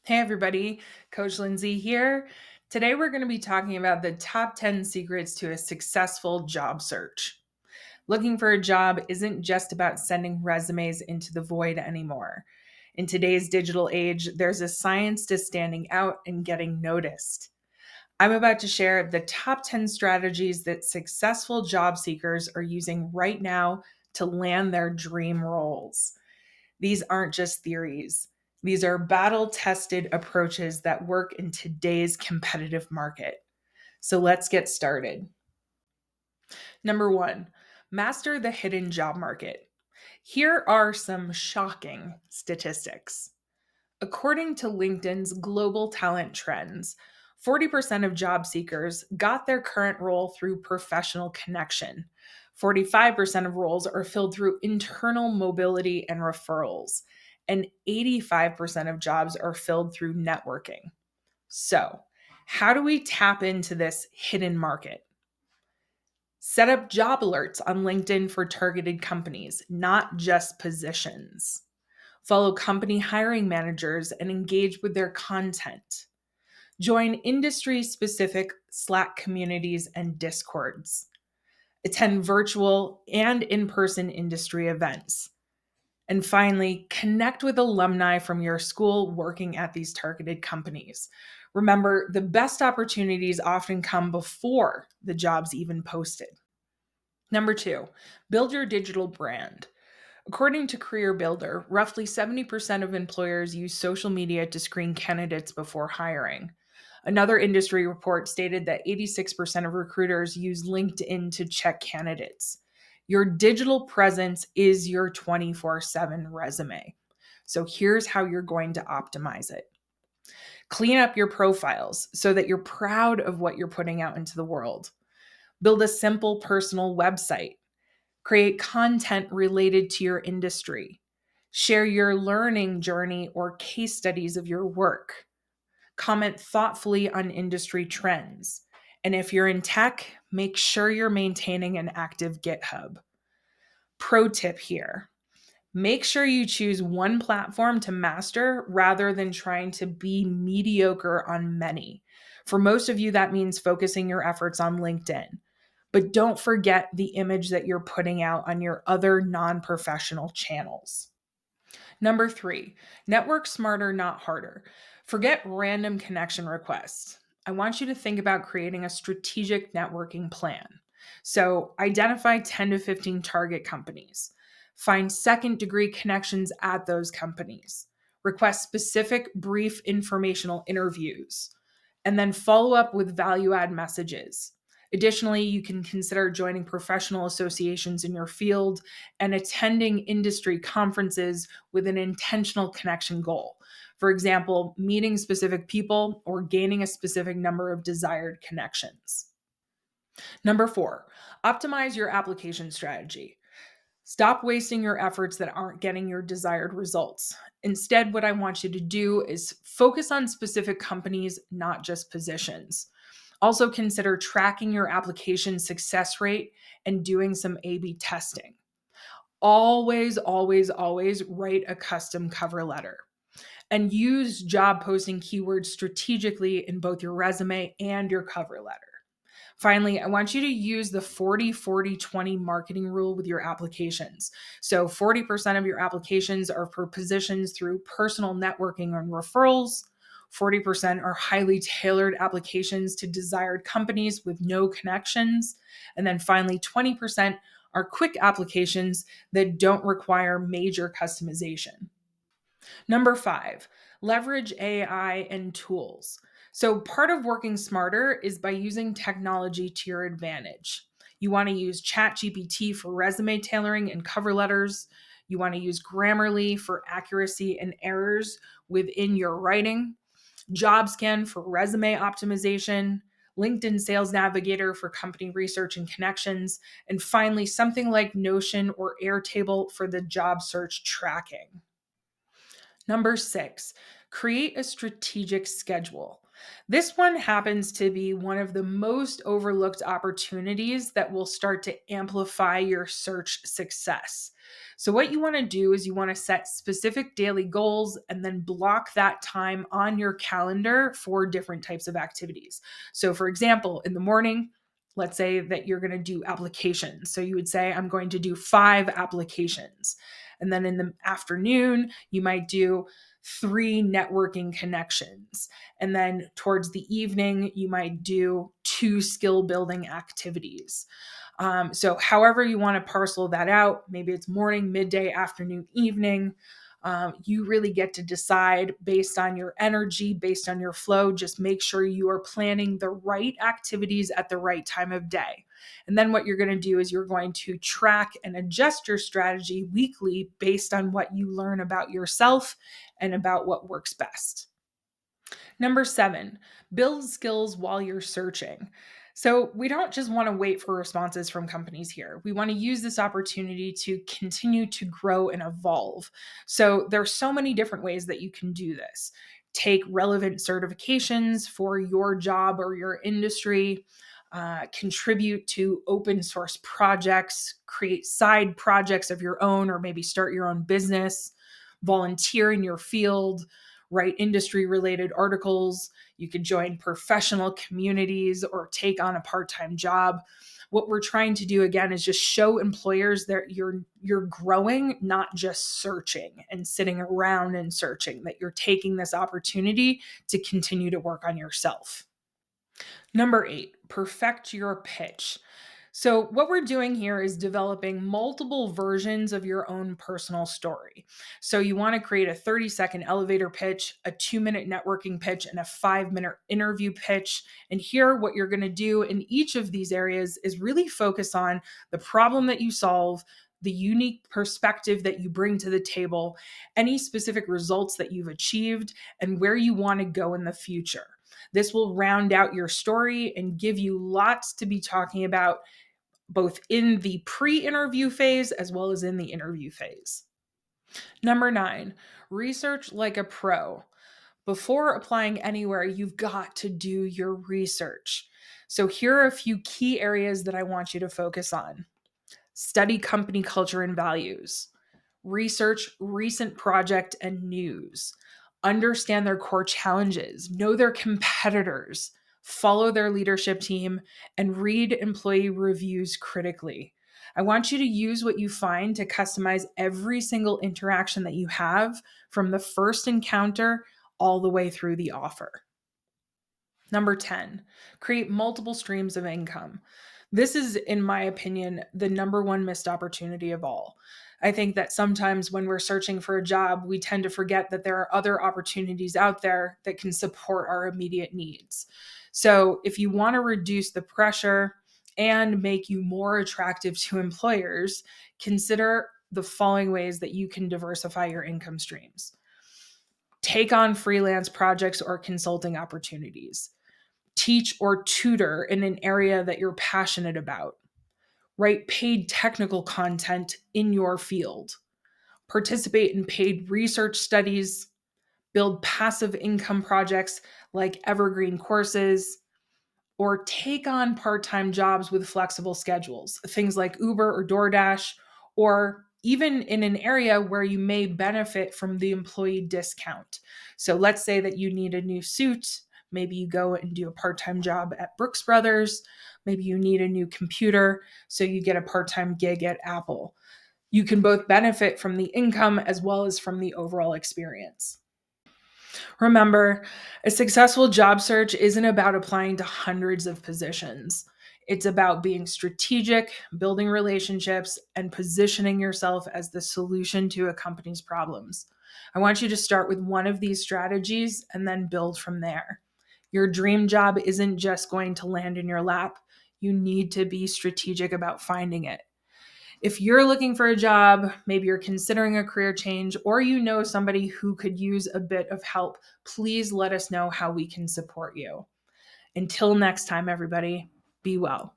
Hey everybody, Coach Lindsay here. Today we're going to be talking about the top 10 secrets to a successful job search. Looking for a job isn't just about sending resumes into the void anymore. In today's digital age, there's a science to standing out and getting noticed. I'm about to share the top 10 strategies that successful job seekers are using right now to land their dream roles. These aren't just theories. These are battle tested approaches that work in today's competitive market. So let's get started. Number one, master the hidden job market. Here are some shocking statistics. According to LinkedIn's Global Talent Trends, 40% of job seekers got their current role through professional connection. 45% of roles are filled through internal mobility and referrals, and 85% of jobs are filled through networking. So, how do we tap into this hidden market? Set up job alerts on LinkedIn for targeted companies, not just positions. Follow company hiring managers and engage with their content. Join industry specific Slack communities and Discords. Attend virtual and in person industry events. And finally, connect with alumni from your school working at these targeted companies. Remember, the best opportunities often come before the job's even posted. Number two, build your digital brand. According to Career Builder, roughly 70% of employers use social media to screen candidates before hiring. Another industry report stated that 86% of recruiters use LinkedIn to check candidates. Your digital presence is your 24/7 resume. So here's how you're going to optimize it. Clean up your profiles so that you're proud of what you're putting out into the world. Build a simple personal website. Create content related to your industry. Share your learning journey or case studies of your work. Comment thoughtfully on industry trends. And if you're in tech, make sure you're maintaining an active GitHub. Pro tip here: make sure you choose one platform to master rather than trying to be mediocre on many. For most of you, that means focusing your efforts on LinkedIn. But don't forget the image that you're putting out on your other non professional channels. Number three, network smarter, not harder. Forget random connection requests. I want you to think about creating a strategic networking plan. So identify 10 to 15 target companies. Find second degree connections at those companies. Request specific, brief informational interviews. And then follow up with value add messages. Additionally, you can consider joining professional associations in your field and attending industry conferences with an intentional connection goal. For example, meeting specific people or gaining a specific number of desired connections. Number four, optimize your application strategy. Stop wasting your efforts that aren't getting your desired results. Instead, what I want you to do is focus on specific companies, not just positions. Also, consider tracking your application success rate and doing some A B testing. Always, always, always write a custom cover letter and use job posting keywords strategically in both your resume and your cover letter. Finally, I want you to use the 40-40-20 marketing rule with your applications. So 40% of your applications are for positions through personal networking and referrals. 40% are highly tailored applications to desired companies with no connections. And then finally, 20% are quick applications that don't require major customization. Number five, leverage AI and tools. So, part of working smarter is by using technology to your advantage. You want to use ChatGPT for resume tailoring and cover letters. You want to use Grammarly for accuracy and errors within your writing, JobScan for resume optimization, LinkedIn Sales Navigator for company research and connections, and finally, something like Notion or Airtable for the job search tracking. Number six, create a strategic schedule. This one happens to be one of the most overlooked opportunities that will start to amplify your search success. So, what you want to do is you want to set specific daily goals and then block that time on your calendar for different types of activities. So, for example, in the morning, let's say that you're going to do applications. So, you would say, I'm going to do 5 applications. And then in the afternoon, you might do 3 networking connections. And then towards the evening, you might do 2 skill building activities. So, however you want to parcel that out, maybe it's morning, midday, afternoon, evening. You really get to decide based on your energy, based on your flow. Just make sure you are planning the right activities at the right time of day. And then what you're going to do is you're going to track and adjust your strategy weekly based on what you learn about yourself and about what works best. Number 7, build skills while you're searching. So, we don't just want to wait for responses from companies here. We want to use this opportunity to continue to grow and evolve. So, there's so many different ways that you can do this. Take relevant certifications for your job or your industry, contribute to open source projects, create side projects of your own, or maybe start your own business, volunteer in your field, write industry related articles. You could join professional communities or take on a part-time job. What we're trying to do again is just show employers that you're growing, not just searching and sitting around and searching, that you're taking this opportunity to continue to work on yourself. Number 8, perfect your pitch. So, what we're doing here is developing multiple versions of your own personal story. So, you want to create a 30-second elevator pitch, a 2-minute networking pitch, and a 5-minute interview pitch. And here, what you're going to do in each of these areas is really focus on the problem that you solve, the unique perspective that you bring to the table, any specific results that you've achieved, and where you want to go in the future. This will round out your story and give you lots to be talking about both in the pre-interview phase as well as in the interview phase. Number 9, research like a pro. Before applying anywhere, you've got to do your research. So here are a few key areas that I want you to focus on. Study company culture and values. Research recent project and news. Understand their core challenges. Know their competitors. Follow their leadership team and read employee reviews critically. I want you to use what you find to customize every single interaction that you have from the first encounter all the way through the offer. Number 10, create multiple streams of income. This is, in my opinion, the number one missed opportunity of all. I think that sometimes when we're searching for a job, we tend to forget that there are other opportunities out there that can support our immediate needs. So, if you want to reduce the pressure and make you more attractive to employers, consider the following ways that you can diversify your income streams. Take on freelance projects or consulting opportunities. Teach or tutor in an area that you're passionate about. Write paid technical content in your field. Participate in paid research studies. Build passive income projects like evergreen courses, or take on part-time jobs with flexible schedules, things like Uber or DoorDash, or even in an area where you may benefit from the employee discount. So let's say that you need a new suit. Maybe you go and do a part-time job at Brooks Brothers. Maybe you need a new computer, so you get a part-time gig at Apple. You can both benefit from the income as well as from the overall experience. Remember, a successful job search isn't about applying to hundreds of positions. It's about being strategic, building relationships, and positioning yourself as the solution to a company's problems. I want you to start with one of these strategies and then build from there. Your dream job isn't just going to land in your lap. You need to be strategic about finding it. If you're looking for a job, maybe you're considering a career change, or you know somebody who could use a bit of help, please let us know how we can support you. Until next time, everybody, be well.